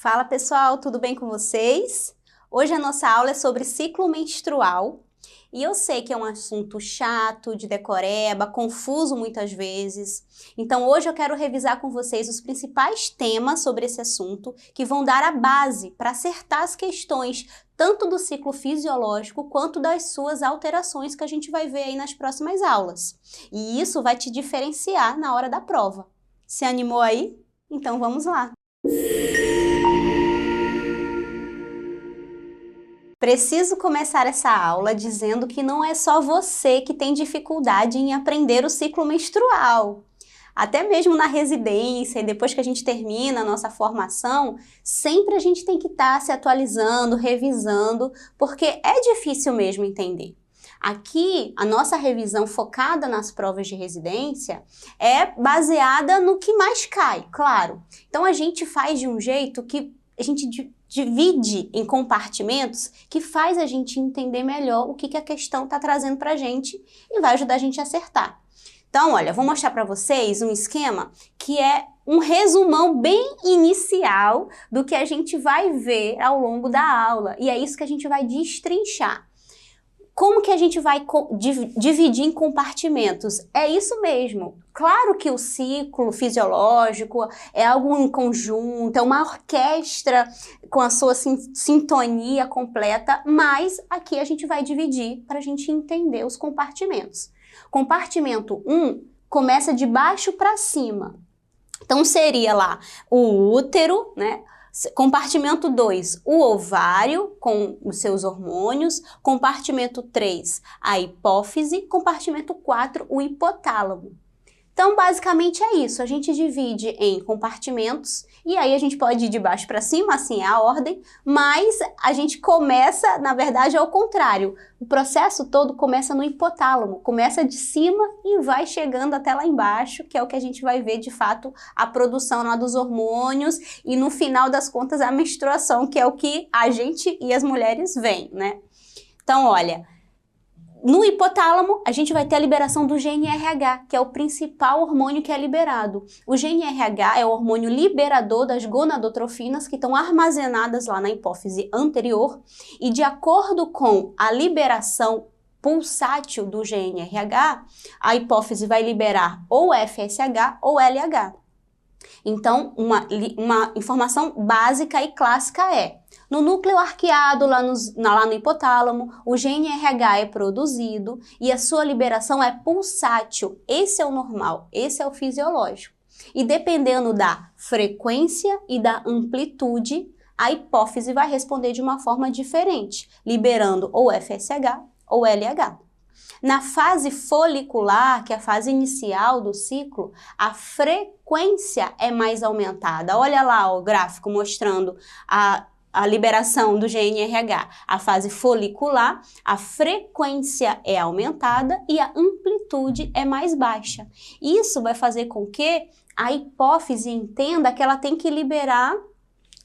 Fala pessoal, tudo bem com vocês? Hoje a nossa aula é sobre ciclo menstrual e eu sei que é um assunto chato, de decoreba, confuso muitas vezes. Então hoje eu quero revisar com vocês os principais temas sobre esse assunto que vão dar a base para acertar as questões tanto do ciclo fisiológico quanto das suas alterações que a gente vai ver aí nas próximas aulas. E isso vai te diferenciar na hora da prova. Se animou aí? Então vamos lá! Preciso começar essa aula dizendo que não é só você que tem dificuldade em aprender o ciclo menstrual. Até mesmo na residência e depois que a gente termina a nossa formação, sempre a gente tem que estar se atualizando, revisando, porque é difícil mesmo entender. Aqui, a nossa revisão focada nas provas de residência é baseada no que mais cai, claro. Então a gente faz de um jeito que a gente divide em compartimentos que faz a gente entender melhor o que a questão está trazendo para a gente e vai ajudar a gente a acertar. Então, olha, vou mostrar para vocês um esquema que é um resumão bem inicial do que a gente vai ver ao longo da aula. E é isso que a gente vai destrinchar. Como que a gente vai dividir em compartimentos? É isso mesmo. Claro que o ciclo fisiológico é algo em conjunto, é uma orquestra com a sua sintonia completa, mas aqui a gente vai dividir para a gente entender os compartimentos. Compartimento 1 começa de baixo para cima. Então seria lá o útero, né? Compartimento 2, o ovário com os seus hormônios. Compartimento 3, a hipófise. Compartimento 4, o hipotálamo. Então, basicamente é isso. A gente divide em compartimentos e aí a gente pode ir de baixo para cima, assim é a ordem, mas a gente começa, na verdade, ao contrário. O processo todo começa no hipotálamo, começa de cima e vai chegando até lá embaixo, que é o que a gente vai ver, de fato, a produção lá dos hormônios e, no final das contas, a menstruação, que é o que a gente e as mulheres veem, né? Então, olha... No hipotálamo, a gente vai ter a liberação do GNRH, que é o principal hormônio que é liberado. O GNRH é o hormônio liberador das gonadotrofinas que estão armazenadas lá na hipófise anterior e, de acordo com a liberação pulsátil do GNRH, a hipófise vai liberar ou FSH ou LH. Então, uma informação básica e clássica é: no núcleo arqueado, lá no hipotálamo, o GNRH é produzido e a sua liberação é pulsátil. Esse é o normal, esse é o fisiológico. E dependendo da frequência e da amplitude, a hipófise vai responder de uma forma diferente, liberando ou FSH ou LH. Na fase folicular, que é a fase inicial do ciclo, a frequência é mais aumentada. Olha lá o gráfico mostrando a liberação do GNRH. A fase folicular, a frequência é aumentada e a amplitude é mais baixa. Isso vai fazer com que a hipófise entenda que ela tem que liberar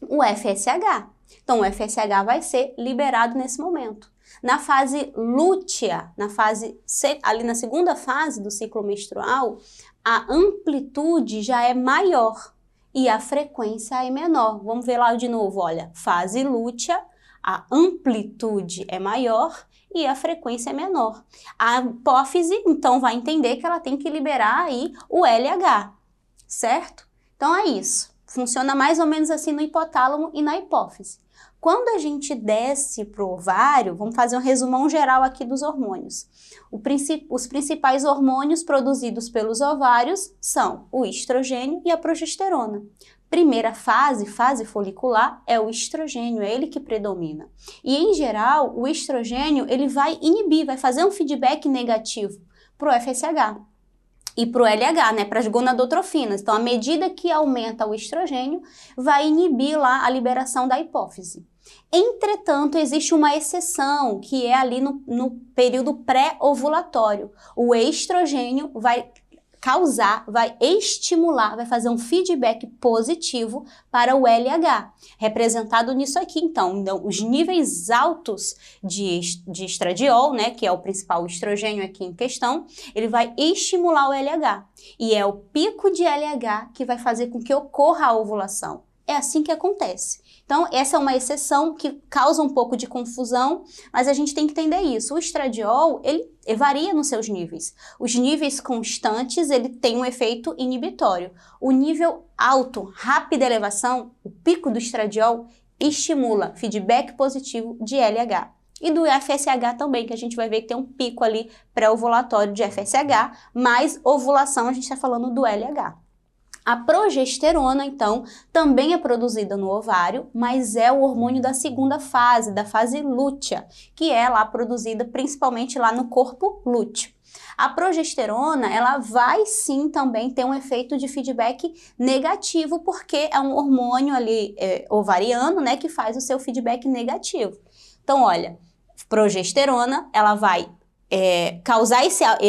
o FSH. Então, o FSH vai ser liberado nesse momento. Na fase lútea, ali na segunda fase do ciclo menstrual, a amplitude já é maior e a frequência é menor. Vamos ver lá de novo, olha, fase lútea, a amplitude é maior e a frequência é menor. A hipófise, então, vai entender que ela tem que liberar aí o LH, certo? Então é isso. Funciona mais ou menos assim no hipotálamo e na hipófise. Quando a gente desce para o ovário, vamos fazer um resumão geral aqui dos hormônios. Os principais hormônios produzidos pelos ovários são o estrogênio e a progesterona. Primeira fase folicular, é o estrogênio, é ele que predomina. E, em geral, o estrogênio ele vai inibir, vai fazer um feedback negativo para o FSH. E para o LH, né, para as gonadotrofinas. Então, à medida que aumenta o estrogênio, vai inibir lá a liberação da hipófise. Entretanto, existe uma exceção, que é ali no período pré-ovulatório. O estrogênio vai vai estimular, vai fazer um feedback positivo para o LH, representado nisso aqui, então os níveis altos de estradiol, né, que é o principal estrogênio aqui em questão, ele vai estimular o LH, e é o pico de LH que vai fazer com que ocorra a ovulação. É assim que acontece. Então, essa é uma exceção que causa um pouco de confusão, mas a gente tem que entender isso. O estradiol, ele varia nos seus níveis. Os níveis constantes, ele tem um efeito inibitório. O nível alto, rápida elevação, o pico do estradiol, estimula feedback positivo de LH. E do FSH também, que a gente vai ver que tem um pico ali pré-ovulatório de FSH, mais ovulação, a gente está falando do LH. A progesterona, então, também é produzida no ovário, mas é o hormônio da segunda fase, da fase lútea, que é lá produzida principalmente lá no corpo lúteo. A progesterona, ela vai sim também ter um efeito de feedback negativo, porque é um hormônio ali ovariano, né, que faz o seu feedback negativo. Então, olha, progesterona, ela vai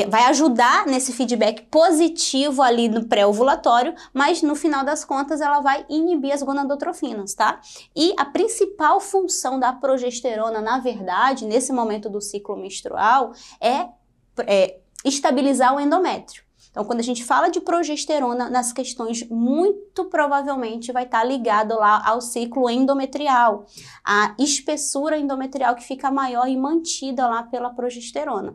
vai ajudar nesse feedback positivo ali no pré-ovulatório, mas no final das contas ela vai inibir as gonadotrofinas, tá? E a principal função da progesterona, na verdade, nesse momento do ciclo menstrual, é estabilizar o endométrio. Então, quando a gente fala de progesterona, nas questões, muito provavelmente vai estar ligado lá ao ciclo endometrial, a espessura endometrial que fica maior e mantida lá pela progesterona,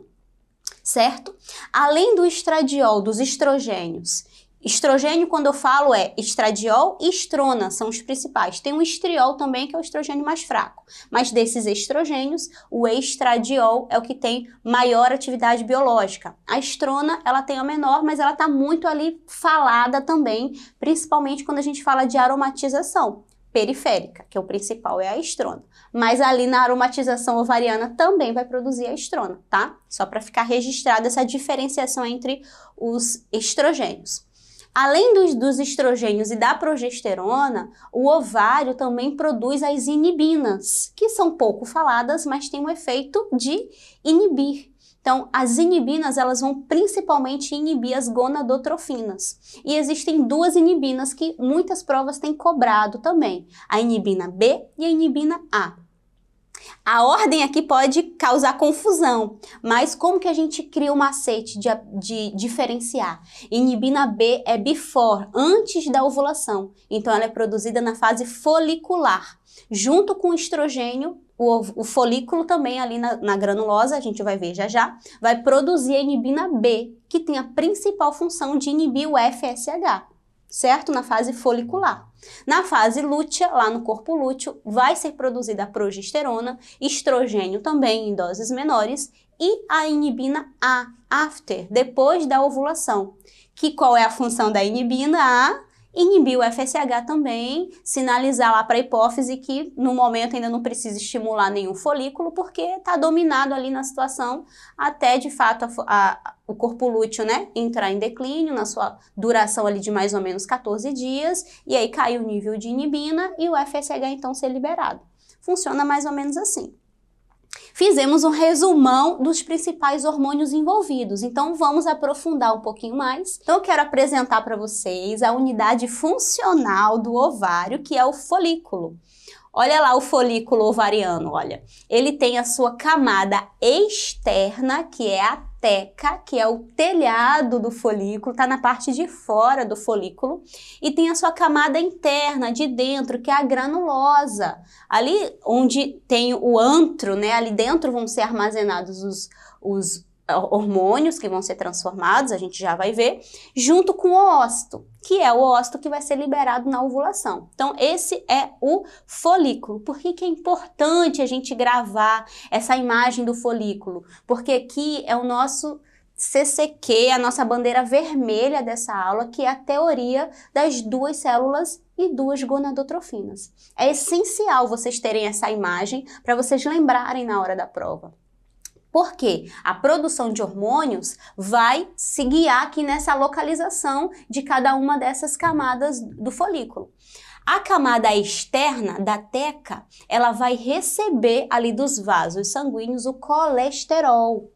certo? Além do estradiol, dos estrogênios, estrogênio, quando eu falo, é estradiol e estrona, são os principais. Tem o estriol também, que é o estrogênio mais fraco. Mas desses estrogênios, o estradiol é o que tem maior atividade biológica. A estrona, ela tem a menor, mas ela está muito ali falada também, principalmente quando a gente fala de aromatização periférica, que é o principal, é a estrona. Mas ali na aromatização ovariana também vai produzir a estrona, tá? Só para ficar registrada essa diferenciação entre os estrogênios. Além dos estrogênios e da progesterona, o ovário também produz as inibinas, que são pouco faladas, mas têm um efeito de inibir. Então, as inibinas, elas vão principalmente inibir as gonadotrofinas. E existem duas inibinas que muitas provas têm cobrado também, a inibina B e a inibina A. A ordem aqui pode causar confusão, mas como que a gente cria um macete de diferenciar? Inibina B é before, antes da ovulação, então ela é produzida na fase folicular. Junto com o estrogênio, o folículo também ali na granulosa, a gente vai ver já já, vai produzir a inibina B, que tem a principal função de inibir o FSH, certo? Na fase folicular. Na fase lútea, lá no corpo lúteo, vai ser produzida a progesterona, estrogênio também em doses menores e a inibina A, after, depois da ovulação. Que qual é a função da inibina A? Inibir o FSH também, sinalizar lá para a hipófise que no momento ainda não precisa estimular nenhum folículo, porque está dominado ali na situação até de fato o corpo lúteo, né, entrar em declínio na sua duração ali de mais ou menos 14 dias, e aí cai o nível de inibina e o FSH então ser liberado. Funciona mais ou menos assim. Fizemos um resumão dos principais hormônios envolvidos, então vamos aprofundar um pouquinho mais. Então eu quero apresentar para vocês a unidade funcional do ovário, que é o folículo. Olha lá o folículo ovariano, olha. Ele tem a sua camada externa, que é a teca, que é o telhado do folículo, está na parte de fora do folículo, e tem a sua camada interna, de dentro, que é a granulosa. Ali onde tem o antro, né, ali dentro vão ser armazenados os hormônios que vão ser transformados, a gente já vai ver, junto com o ócito, que é o ócito que vai ser liberado na ovulação. Então, esse é o folículo. Por que que é importante a gente gravar essa imagem do folículo? Porque aqui é o nosso CCQ, a nossa bandeira vermelha dessa aula, que é a teoria das duas células e duas gonadotrofinas. É essencial vocês terem essa imagem para vocês lembrarem na hora da prova. Porque a produção de hormônios vai se guiar aqui nessa localização de cada uma dessas camadas do folículo. A camada externa da teca, ela vai receber ali dos vasos sanguíneos o colesterol.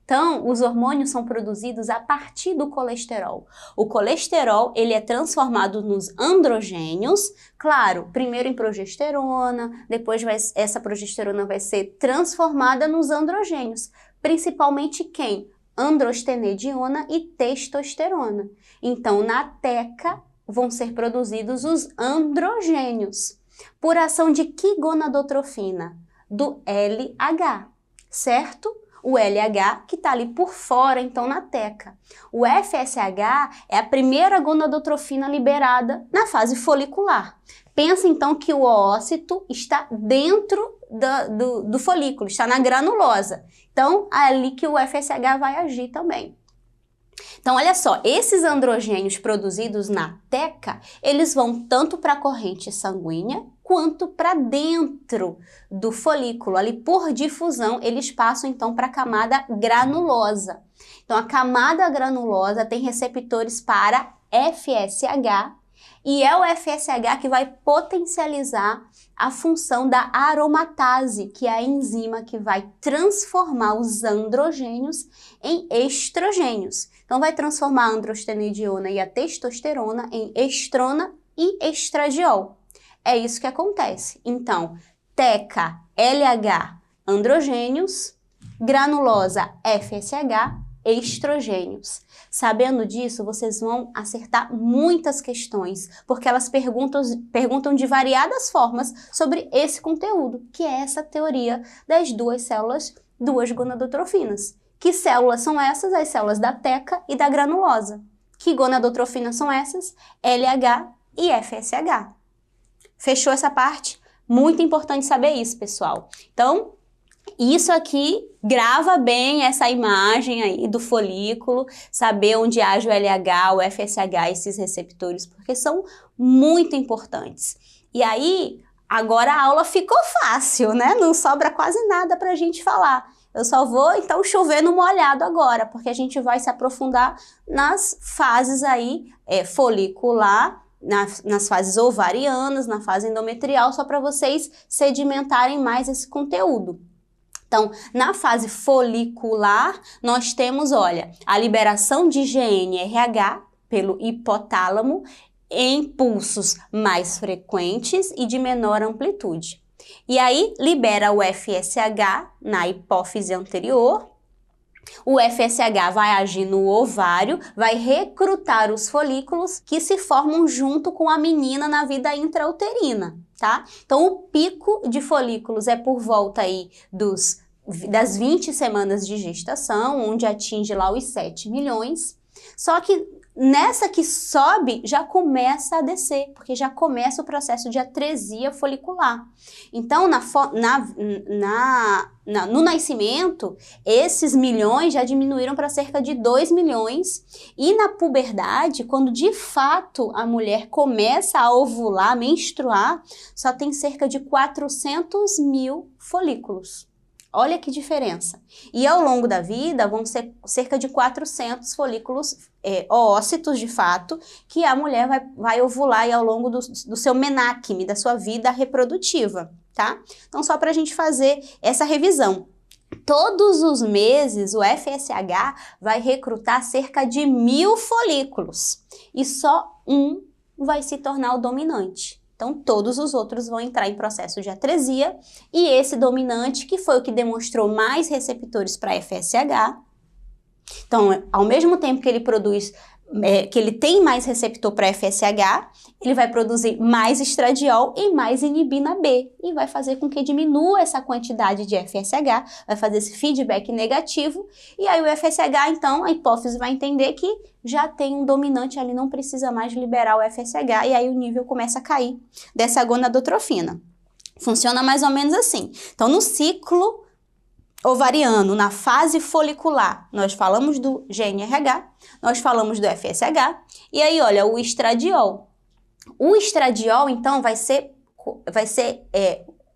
Então, os hormônios são produzidos a partir do colesterol. O colesterol, ele é transformado nos androgênios, claro, primeiro em progesterona, depois essa progesterona vai ser transformada nos androgênios, principalmente quem? Androstenediona e testosterona. Então, na teca, vão ser produzidos os androgênios. Por ação de que gonadotrofina? Do LH, certo? O LH que está ali por fora, então, na teca. O FSH é a primeira gonadotrofina liberada na fase folicular. Pensa, então, que o oócito está dentro do folículo, está na granulosa. Então, é ali que o FSH vai agir também. Então, olha só, esses androgênios produzidos na teca, eles vão tanto para a corrente sanguínea quanto para dentro do folículo. Ali por difusão, eles passam então para a camada granulosa. Então, a camada granulosa tem receptores para FSH e é o FSH que vai potencializar a função da aromatase, que é a enzima que vai transformar os androgênios em estrogênios. Então, vai transformar a androstenediona e a testosterona em estrona e estradiol. É isso que acontece. Então, teca, LH, androgênios, granulosa, FSH, estrogênios. Sabendo disso, vocês vão acertar muitas questões, porque elas perguntam de variadas formas sobre esse conteúdo, que é essa teoria das duas células, duas gonadotrofinas. Que células são essas? As células da teca e da granulosa. Que gonadotrofinas são essas? LH e FSH. Fechou essa parte? Muito importante saber isso, pessoal. Então, isso aqui, grava bem essa imagem aí do folículo, saber onde age o LH, o FSH, esses receptores, porque são muito importantes. E aí, agora a aula ficou fácil, né? Não sobra quase nada para a gente falar. Eu só vou, então, chover no molhado agora, porque a gente vai se aprofundar nas fases aí folicular, nas fases ovarianas, na fase endometrial, só para vocês sedimentarem mais esse conteúdo. Então, na fase folicular, nós temos, olha, a liberação de GNRH pelo hipotálamo em pulsos mais frequentes e de menor amplitude. E aí, libera o FSH na hipófise anterior. O FSH vai agir no ovário, vai recrutar os folículos que se formam junto com a menina na vida intrauterina, tá? Então, o pico de folículos é por volta aí das 20 semanas de gestação, onde atinge lá os 7 milhões. Só que nessa que sobe, já começa a descer, porque já começa o processo de atresia folicular. Então, no nascimento, esses milhões já diminuíram para cerca de 2 milhões. E na puberdade, quando de fato a mulher começa a ovular, a menstruar, só tem cerca de 400 mil folículos. Olha que diferença. E ao longo da vida vão ser cerca de 400 folículos oócitos, de fato, que a mulher vai ovular aí ao longo do seu menacme, da sua vida reprodutiva, tá? Então, só para a gente fazer essa revisão. Todos os meses, o FSH vai recrutar cerca de 1.000 folículos e só um vai se tornar o dominante. Então, todos os outros vão entrar em processo de atresia e esse dominante, que foi o que demonstrou mais receptores para FSH, então, ao mesmo tempo que ele produz, que ele tem mais receptor para FSH, ele vai produzir mais estradiol e mais inibina B e vai fazer com que diminua essa quantidade de FSH, vai fazer esse feedback negativo e aí o FSH, então, a hipófise vai entender que já tem um dominante ali, não precisa mais liberar o FSH e aí o nível começa a cair dessa gonadotrofina. Funciona mais ou menos assim. Então, no ciclo ovariano, na fase folicular, nós falamos do GNRH, nós falamos do FSH, e aí, olha, o estradiol. O estradiol, então, vai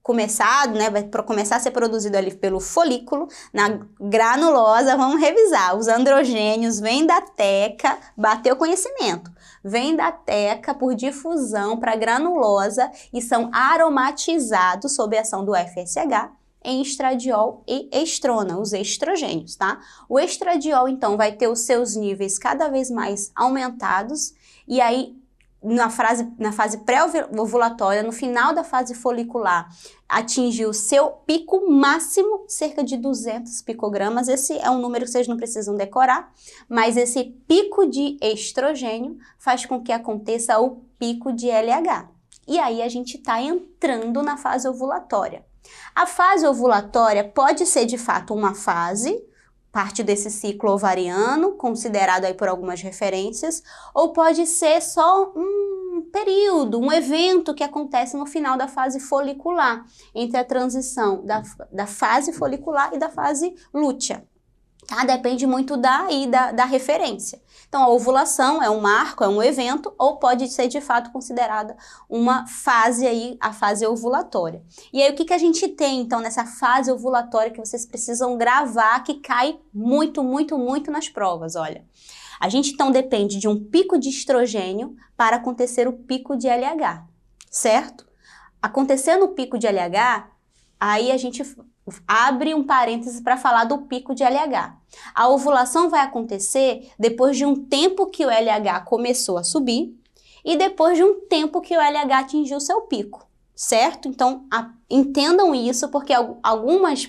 começado, né, vai começar a ser produzido ali pelo folículo, na granulosa, vamos revisar, os androgênios vêm da teca, bateu conhecimento, vêm da teca por difusão para a granulosa e são aromatizados sob a ação do FSH, em estradiol e estrona, os estrogênios, tá? O estradiol, então, vai ter os seus níveis cada vez mais aumentados e aí na fase pré-ovulatória, no final da fase folicular, atingiu seu pico máximo, cerca de 200 picogramas. Esse é um número que vocês não precisam decorar, mas esse pico de estrogênio faz com que aconteça o pico de LH. E aí a gente está entrando na fase ovulatória. A fase ovulatória pode ser de fato uma fase, parte desse ciclo ovariano, considerado aí por algumas referências, ou pode ser só um período, um evento que acontece no final da fase folicular, entre a transição da fase folicular e da fase lútea. Tá? Depende muito da referência. Então, a ovulação é um marco, é um evento, ou pode ser de fato considerada uma fase aí, a fase ovulatória. E aí, o que a gente tem, então, nessa fase ovulatória que vocês precisam gravar, que cai muito, muito, muito nas provas, olha. A gente, então, depende de um pico de estrogênio para acontecer o pico de LH, certo? Acontecendo o pico de LH, aí a gente abre um parêntese para falar do pico de LH. A ovulação vai acontecer depois de um tempo que o LH começou a subir e depois de um tempo que o LH atingiu seu pico, certo? Então, entendam isso, porque algumas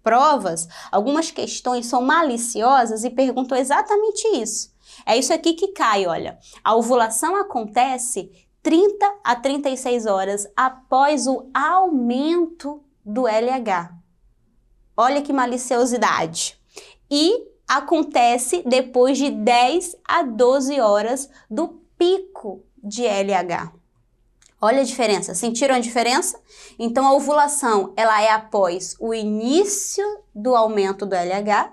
provas, algumas questões são maliciosas e perguntam exatamente isso. É isso aqui que cai, olha. A ovulação acontece 30 a 36 horas após o aumento do LH. Olha que maliciosidade. E acontece depois de 10 a 12 horas do pico de LH. Olha a diferença. Sentiram a diferença? Então, a ovulação, ela é após o início do aumento do LH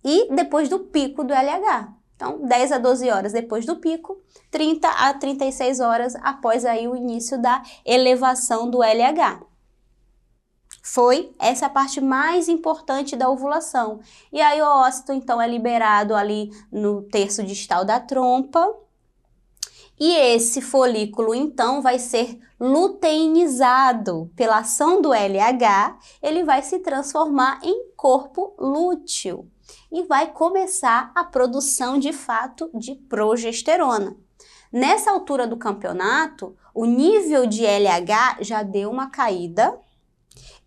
e depois do pico do LH. Então, 10 a 12 horas depois do pico, 30 a 36 horas após aí o início da elevação do LH. Foi essa a parte mais importante da ovulação. E aí o ócito, então, é liberado ali no terço distal da trompa. E esse folículo, então, vai ser luteinizado pela ação do LH, ele vai se transformar em corpo lúteo e vai começar a produção, de fato, de progesterona. Nessa altura do campeonato, o nível de LH já deu uma caída,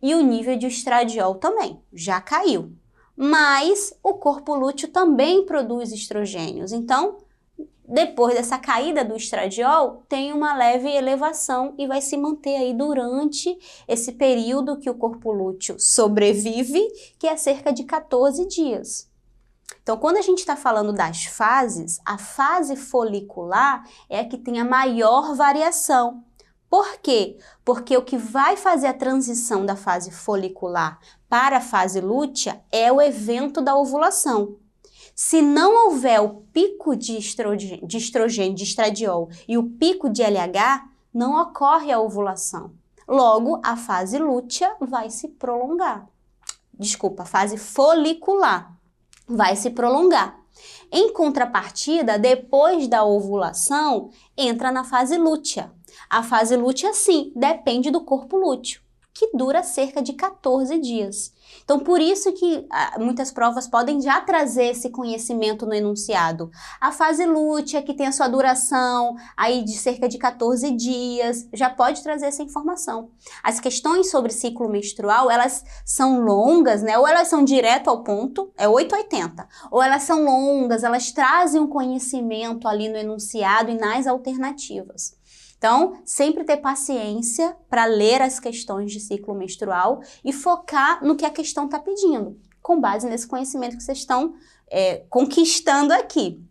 e o nível de estradiol também, já caiu. Mas o corpo lúteo também produz estrogênios. Então, depois dessa caída do estradiol, tem uma leve elevação e vai se manter aí durante esse período que o corpo lúteo sobrevive, que é cerca de 14 dias. Então, quando a gente está falando das fases, a fase folicular é a que tem a maior variação. Por quê? Porque o que vai fazer a transição da fase folicular para a fase lútea é o evento da ovulação. Se não houver o pico de estrogênio, de estradiol e o pico de LH, não ocorre a ovulação. Logo, a fase lútea vai se prolongar. Desculpa, a fase folicular vai se prolongar. Em contrapartida, depois da ovulação, entra na fase lútea. A fase lútea, sim, depende do corpo lúteo, que dura cerca de 14 dias. Então, por isso que muitas provas podem já trazer esse conhecimento no enunciado. A fase lútea, que tem a sua duração aí de cerca de 14 dias, já pode trazer essa informação. As questões sobre ciclo menstrual, elas são longas, né? Ou elas são direto ao ponto, é 880. Ou elas são longas, elas trazem um conhecimento ali no enunciado e nas alternativas. Então, sempre ter paciência para ler as questões de ciclo menstrual e focar no que a questão está pedindo, com base nesse conhecimento que vocês estão conquistando aqui.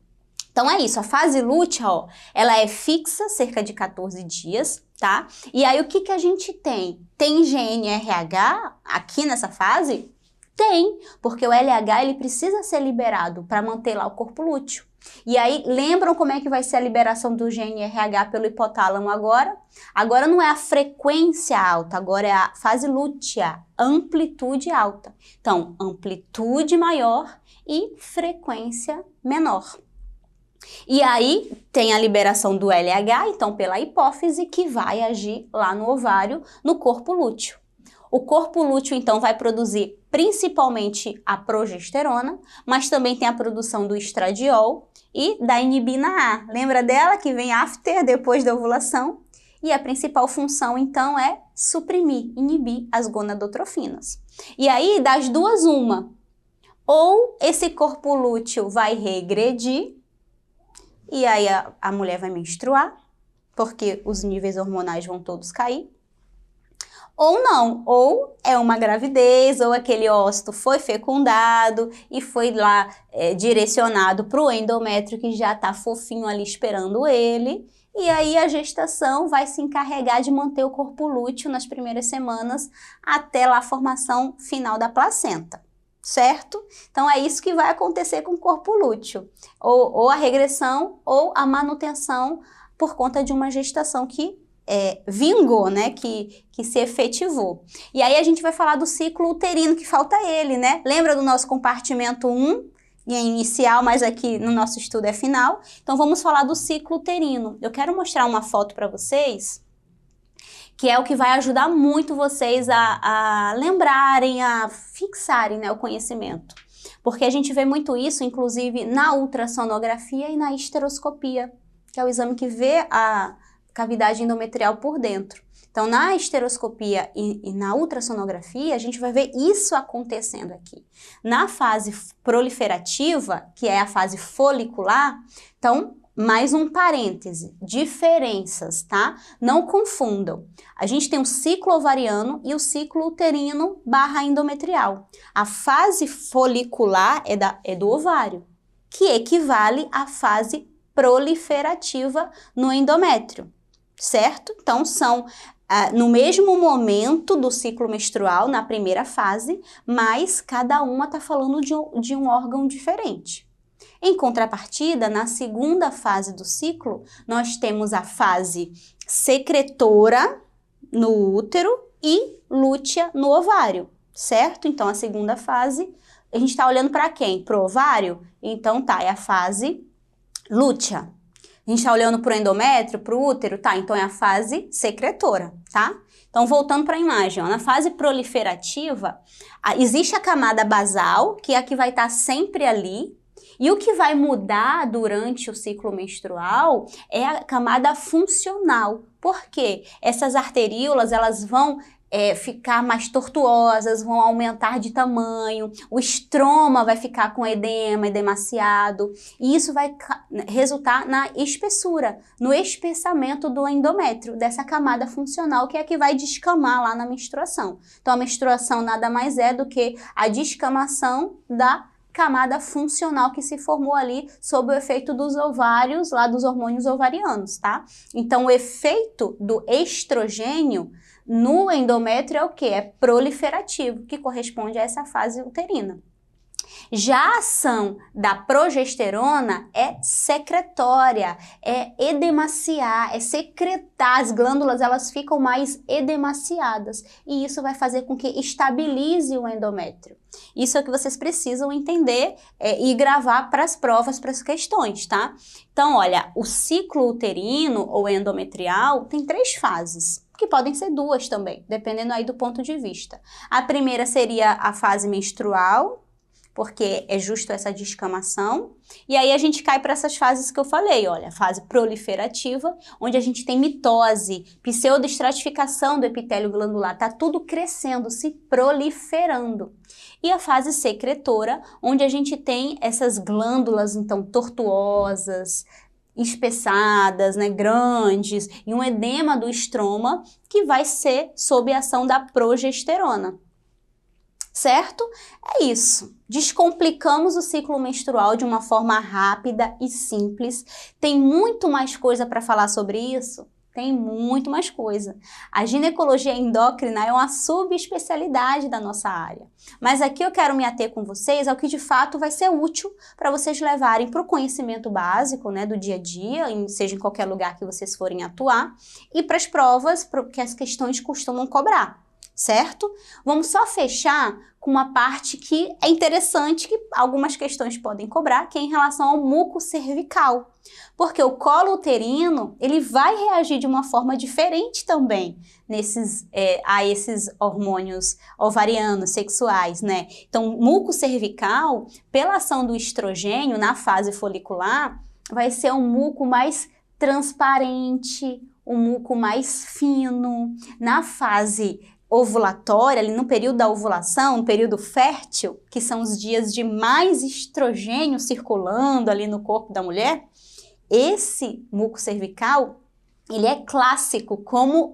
Então, é isso. A fase lútea, ó, ela é fixa, cerca de 14 dias, tá? E aí, o que a gente tem? Tem GNRH aqui nessa fase? Tem, porque o LH ele precisa ser liberado para manter lá o corpo lúteo. E aí, lembram como é que vai ser a liberação do GNRH pelo hipotálamo agora? Agora não é a frequência alta, agora é a fase lútea, amplitude alta. Então, amplitude maior e frequência menor. E aí, tem a liberação do LH, então pela hipófise, que vai agir lá no ovário, no corpo lúteo. O corpo lúteo, então, vai produzir principalmente a progesterona, mas também tem a produção do estradiol e da inibina A. Lembra dela que vem after, depois da ovulação? E a principal função, então, é suprimir, inibir as gonadotrofinas. E aí, das duas, uma. Ou esse corpo lúteo vai regredir, e aí a mulher vai menstruar, porque os níveis hormonais vão todos cair. Ou não, ou é uma gravidez, ou aquele ócito foi fecundado e foi lá direcionado para o endométrio que já está fofinho ali esperando ele. E aí a gestação vai se encarregar de manter o corpo lúteo nas primeiras semanas até lá a formação final da placenta, certo? Então é isso que vai acontecer com o corpo lúteo, ou a regressão ou a manutenção por conta de uma gestação que vingou, né, que se efetivou. E aí a gente vai falar do ciclo uterino, que falta ele, né? Lembra do nosso compartimento 1? É inicial, mas aqui no nosso estudo é final. Então vamos falar do ciclo uterino. Eu quero mostrar uma foto para vocês, que é o que vai ajudar muito vocês a lembrarem, a fixarem, né, o conhecimento. Porque a gente vê muito isso, inclusive, na ultrassonografia e na esteroscopia, que é o exame que vê a cavidade endometrial por dentro. Então, na esteroscopia e na ultrassonografia, a gente vai ver isso acontecendo aqui. Na fase proliferativa, que é a fase folicular, então, mais um parêntese, diferenças, tá? Não confundam. A gente tem o ciclo ovariano e o ciclo uterino / endometrial. A fase folicular é do ovário, que equivale à fase proliferativa no endométrio, certo? Então, são no mesmo momento do ciclo menstrual, na primeira fase, mas cada uma está falando de um órgão diferente. Em contrapartida, na segunda fase do ciclo, nós temos a fase secretora no útero e lútea no ovário, certo? Então, a segunda fase, a gente está olhando para quem? Para o ovário? Então, tá, é a fase lútea. A gente está olhando para o endométrio, para o útero, tá? Então, é a fase secretora, tá? Então, voltando para a imagem, ó, na fase proliferativa, existe a camada basal, que é a que vai estar sempre ali, e o que vai mudar durante o ciclo menstrual é a camada funcional. Por quê? Essas arteríolas, elas vão ficar mais tortuosas, vão aumentar de tamanho, o estroma vai ficar com edema, edemaciado, e isso vai resultar na espessura, no espessamento do endométrio, dessa camada funcional, que é a que vai descamar lá na menstruação. Então, a menstruação nada mais é do que a descamação da camada funcional que se formou ali sob o efeito dos ovários, lá dos hormônios ovarianos, tá? Então, o efeito do estrogênio no endométrio é o quê? É proliferativo, que corresponde a essa fase uterina. Já a ação da progesterona é secretória, é edemaciar, é secretar. As glândulas, elas ficam mais edemaciadas e isso vai fazer com que estabilize o endométrio. Isso é o que vocês precisam entender e gravar para as provas, para as questões, tá? Então, olha, o ciclo uterino ou endometrial tem 3 fases, que podem ser 2 também, dependendo aí do ponto de vista. A primeira seria a fase menstrual, porque é justo essa descamação, e aí a gente cai para essas fases que eu falei, olha, a fase proliferativa, onde a gente tem mitose, pseudoestratificação do epitélio glandular, tá tudo crescendo, se proliferando. E a fase secretora, onde a gente tem essas glândulas, então, tortuosas, espessadas, né, grandes, e um edema do estroma, que vai ser sob a ação da progesterona. Certo? É isso. Descomplicamos o ciclo menstrual de uma forma rápida e simples. Tem muito mais coisa para falar sobre isso? Tem muito mais coisa. A ginecologia endócrina é uma subespecialidade da nossa área. Mas aqui eu quero me ater com vocês ao que de fato vai ser útil para vocês levarem para o conhecimento básico, né, do dia a dia, seja em qualquer lugar que vocês forem atuar, e para as provas, que as questões costumam cobrar. certo? Vamos só fechar com uma parte que é interessante, que algumas questões podem cobrar, que é em relação ao muco cervical. Porque o colo uterino, ele vai reagir de uma forma diferente também a esses hormônios ovarianos, sexuais, né? Então, muco cervical, pela ação do estrogênio na fase folicular, vai ser um muco mais transparente, um muco mais fino. Na fase ovulatória, ali no período da ovulação, no período fértil, que são os dias de mais estrogênio circulando ali no corpo da mulher, esse muco cervical, ele é clássico, como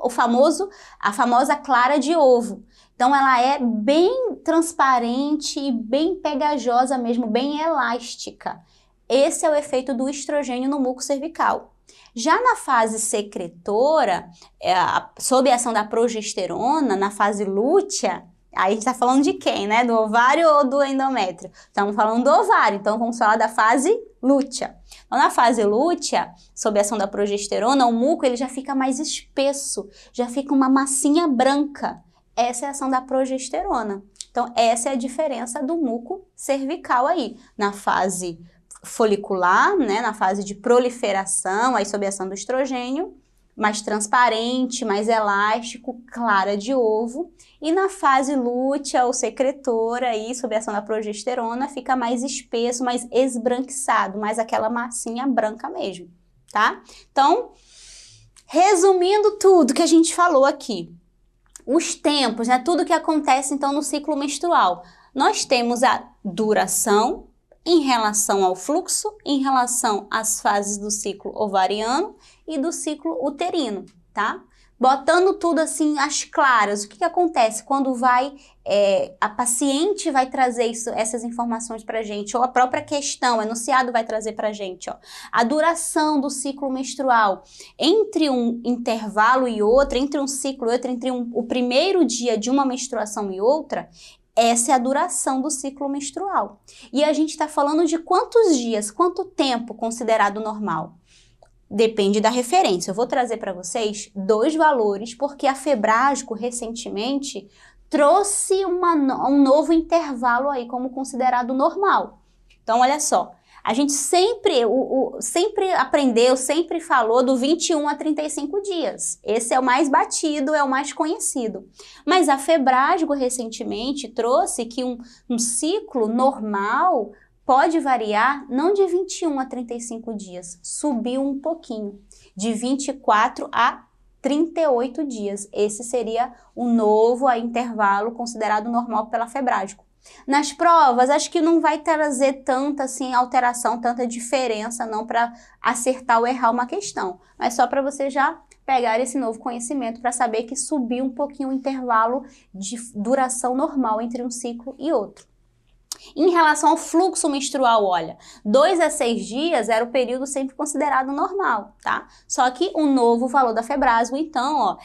a famosa clara de ovo. Então, ela é bem transparente e bem pegajosa mesmo, bem elástica. Esse é o efeito do estrogênio no muco cervical. Já na fase secretora, sob a ação da progesterona, na fase lútea, aí a gente está falando de quem, né? Do ovário ou do endométrio? Estamos falando do ovário, então vamos falar da fase lútea. Então, na fase lútea, sob a ação da progesterona, o muco ele já fica mais espesso, já fica uma massinha branca. Essa é a ação da progesterona. Então, essa é a diferença do muco cervical aí, na fase folicular, né, na fase de proliferação, aí sob a ação do estrogênio, mais transparente, mais elástico, clara de ovo, e na fase lútea ou secretora, aí sob a ação da progesterona, fica mais espesso, mais esbranquiçado, mais aquela massinha branca mesmo, tá? Então, resumindo tudo que a gente falou aqui, os tempos, né, tudo que acontece então no ciclo menstrual, nós temos a duração, em relação ao fluxo, em relação às fases do ciclo ovariano e do ciclo uterino, tá? Botando tudo assim às claras, o que acontece quando a paciente vai trazer essas informações pra gente, ou a própria questão, o enunciado vai trazer pra gente, ó. A duração do ciclo menstrual, entre um intervalo e outro, entre um ciclo e outro, o primeiro dia de uma menstruação e outra, essa é a duração do ciclo menstrual. E a gente está falando de quantos dias, quanto tempo considerado normal? Depende da referência. Eu vou trazer para vocês 2 valores, porque a Febrasgo recentemente trouxe um novo intervalo aí como considerado normal. Então, olha só. A gente sempre aprendeu, sempre falou do 21 a 35 dias. Esse é o mais batido, é o mais conhecido. Mas a Febrasgo recentemente trouxe que um ciclo normal pode variar não de 21 a 35 dias, subiu um pouquinho, de 24 a 38 dias. Esse seria o novo intervalo considerado normal pela Febrasgo. Nas provas, acho que não vai trazer tanta assim, alteração, tanta diferença não para acertar ou errar uma questão, mas só para você já pegar esse novo conhecimento para saber que subiu um pouquinho o intervalo de duração normal entre um ciclo e outro. Em relação ao fluxo menstrual, olha, 2 a 6 dias era o período sempre considerado normal, tá? Só que o novo valor da Febrasgo, então, ó,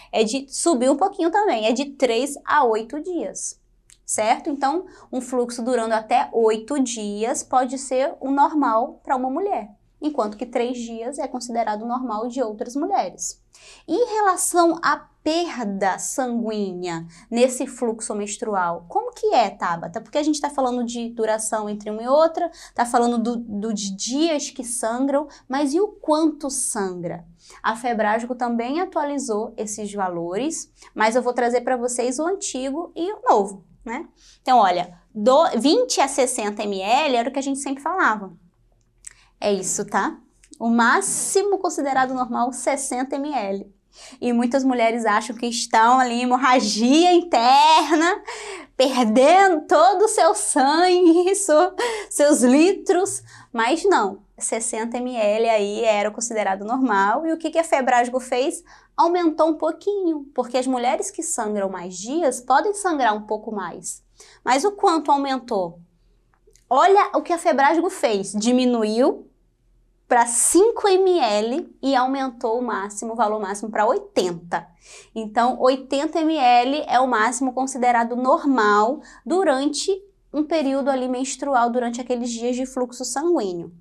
subiu um pouquinho também, é de 3 a 8 dias. Certo? Então, um fluxo durando até 8 dias pode ser o normal para uma mulher, enquanto que 3 dias é considerado normal de outras mulheres. Em relação à perda sanguínea nesse fluxo menstrual, como que é, Tabata? Porque a gente está falando de duração entre uma e outra, está falando de dias que sangram, mas e o quanto sangra? A Febrasgo também atualizou esses valores, mas eu vou trazer para vocês o antigo e o novo. Né? Então, olha, 20 a 60 ml era o que a gente sempre falava. É isso, tá? O máximo considerado normal, 60 ml. E muitas mulheres acham que estão ali em hemorragia interna, perdendo todo o seu sangue, seus litros, mas não. 60 ml aí era considerado normal. E o que a Febrasgo fez? Aumentou um pouquinho, porque as mulheres que sangram mais dias podem sangrar um pouco mais. Mas o quanto aumentou? Olha o que a Febrasgo fez. Diminuiu para 5 ml e aumentou o valor máximo para 80. Então, 80 ml é o máximo considerado normal durante um período ali menstrual, durante aqueles dias de fluxo sanguíneo.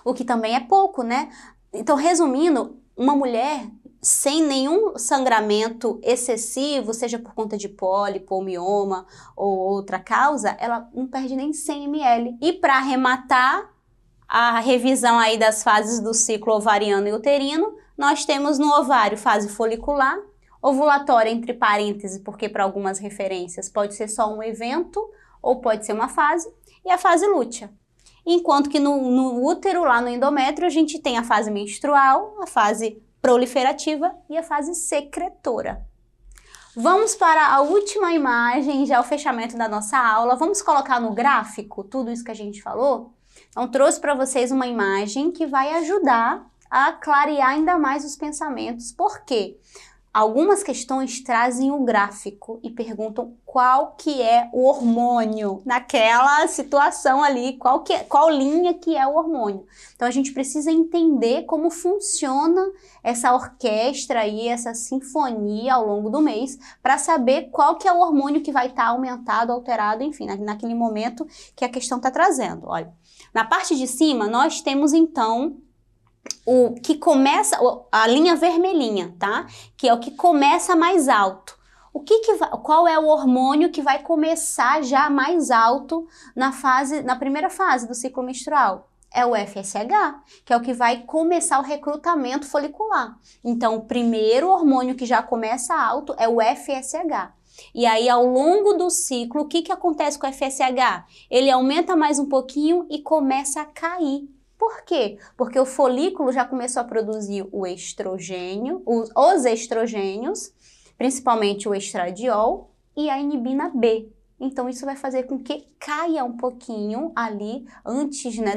O que também é pouco, né? Então, resumindo, uma mulher sem nenhum sangramento excessivo, seja por conta de pólipo ou mioma ou outra causa, ela não perde nem 100 ml. E para arrematar a revisão aí das fases do ciclo ovariano e uterino, nós temos no ovário fase folicular, ovulatória entre parênteses, porque para algumas referências pode ser só um evento ou pode ser uma fase, e a fase lútea. Enquanto que no útero, lá no endométrio, a gente tem a fase menstrual, a fase proliferativa e a fase secretora. Vamos para a última imagem, já o fechamento da nossa aula. Vamos colocar no gráfico tudo isso que a gente falou? Então, trouxe para vocês uma imagem que vai ajudar a clarear ainda mais os pensamentos. Por quê? Algumas questões trazem o gráfico e perguntam qual que é o hormônio naquela situação ali, qual linha que é o hormônio. Então a gente precisa entender como funciona essa orquestra e essa sinfonia ao longo do mês para saber qual que é o hormônio que vai estar aumentado, alterado, enfim, naquele momento que a questão está trazendo. Olha, na parte de cima nós temos então o que começa, a linha vermelhinha, tá? Que é o que começa mais alto. Qual é o hormônio que vai começar já mais alto na primeira fase do ciclo menstrual? É o FSH, que é o que vai começar o recrutamento folicular. Então, o primeiro hormônio que já começa alto é o FSH. E aí, ao longo do ciclo, o que acontece com o FSH? Ele aumenta mais um pouquinho e começa a cair. Por quê? Porque o folículo já começou a produzir o estrogênio, os estrogênios, principalmente o estradiol e a inibina B. Então, isso vai fazer com que caia um pouquinho ali, antes, né,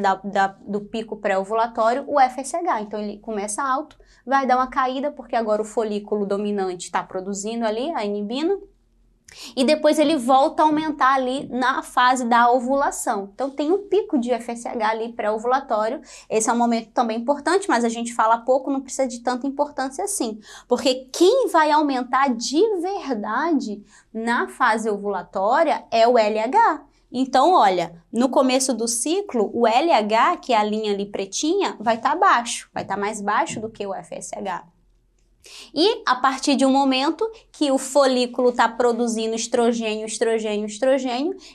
do pico pré-ovulatório, o FSH. Então, ele começa alto, vai dar uma caída, porque agora o folículo dominante está produzindo ali a inibina, e depois ele volta a aumentar ali na fase da ovulação. Então tem um pico de FSH ali pré-ovulatório. Esse é um momento também importante, mas a gente fala pouco, não precisa de tanta importância assim. Porque quem vai aumentar de verdade na fase ovulatória é o LH. Então, olha, no começo do ciclo, o LH, que é a linha ali pretinha, vai estar baixo, vai estar mais baixo do que o FSH. E a partir de um momento que o folículo está produzindo estrogênio,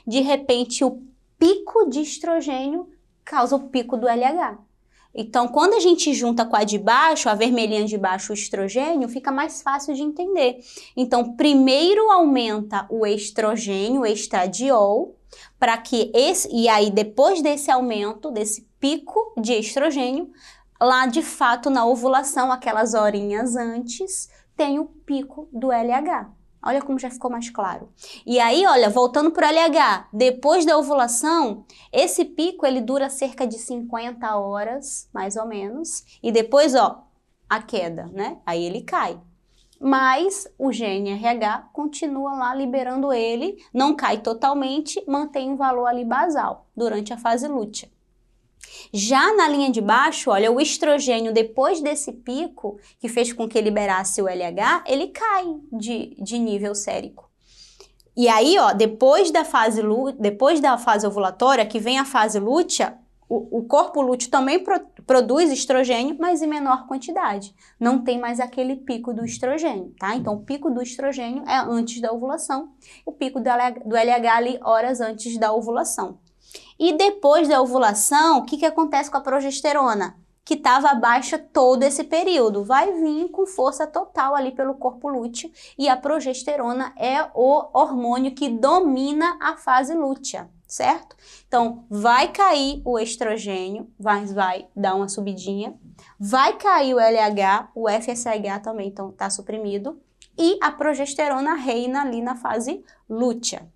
de repente o pico de estrogênio causa o pico do LH. Então, quando a gente junta com a de baixo, a vermelhinha de baixo, o estrogênio, fica mais fácil de entender. Então, primeiro aumenta o estrogênio, o estradiol, para que e aí depois desse aumento, desse pico de estrogênio, lá, de fato, na ovulação, aquelas horinhas antes, tem o pico do LH. Olha como já ficou mais claro. E aí, olha, voltando para o LH, depois da ovulação, esse pico, ele dura cerca de 50 horas, mais ou menos, e depois, ó, a queda, né? Aí ele cai. Mas o GnRH continua lá liberando ele, não cai totalmente, mantém um valor ali basal durante a fase lútea. Já na linha de baixo, olha, o estrogênio, depois desse pico, que fez com que liberasse o LH, ele cai de nível sérico. E aí, ó, depois da fase ovulatória, que vem a fase lútea, o corpo lúteo também produz estrogênio, mas em menor quantidade. Não tem mais aquele pico do estrogênio, tá? Então, o pico do estrogênio é antes da ovulação, o pico do LH ali horas antes da ovulação. E depois da ovulação, o que acontece com a progesterona? Que estava baixa todo esse período. Vai vir com força total ali pelo corpo lúteo e a progesterona é o hormônio que domina a fase lútea, certo? Então, vai cair o estrogênio, vai dar uma subidinha, vai cair o LH, o FSH também então está suprimido e a progesterona reina ali na fase lútea.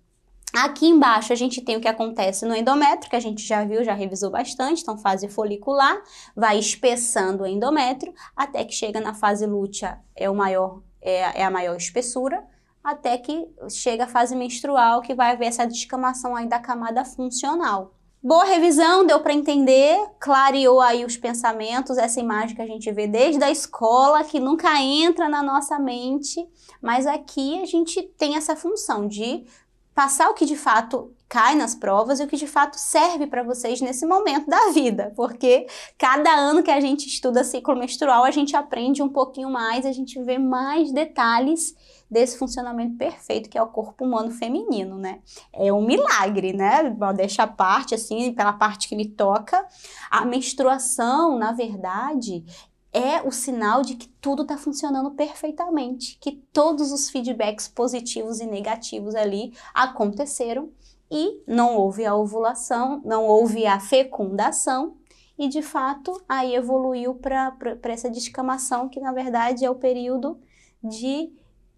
Aqui embaixo a gente tem o que acontece no endométrio, que a gente já viu, já revisou bastante, então fase folicular, vai espessando o endométrio, até que chega na fase lútea, é a maior espessura, até que chega a fase menstrual, que vai haver essa descamação aí da camada funcional. Boa revisão, deu para entender, clareou aí os pensamentos, essa imagem que a gente vê desde a escola, que nunca entra na nossa mente, mas aqui a gente tem essa função de passar o que de fato cai nas provas e o que de fato serve para vocês nesse momento da vida, porque cada ano que a gente estuda ciclo menstrual, a gente aprende um pouquinho mais, a gente vê mais detalhes desse funcionamento perfeito que é o corpo humano feminino, né? É um milagre, né? Deixa a parte, assim, pela parte que me toca, a menstruação, na verdade, é o sinal de que tudo está funcionando perfeitamente, que todos os feedbacks positivos e negativos ali aconteceram e não houve a ovulação, não houve a fecundação e, de fato, aí evoluiu para essa descamação, que, na verdade, é o período de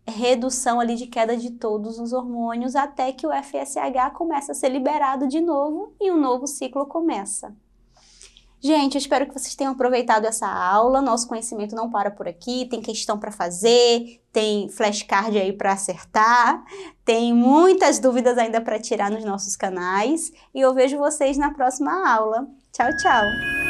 redução ali de queda de todos os hormônios até que o FSH começa a ser liberado de novo e um novo ciclo começa. Gente, eu espero que vocês tenham aproveitado essa aula. Nosso conhecimento não para por aqui, tem questão para fazer, tem flashcard aí para acertar, tem muitas dúvidas ainda para tirar nos nossos canais e eu vejo vocês na próxima aula. Tchau, tchau!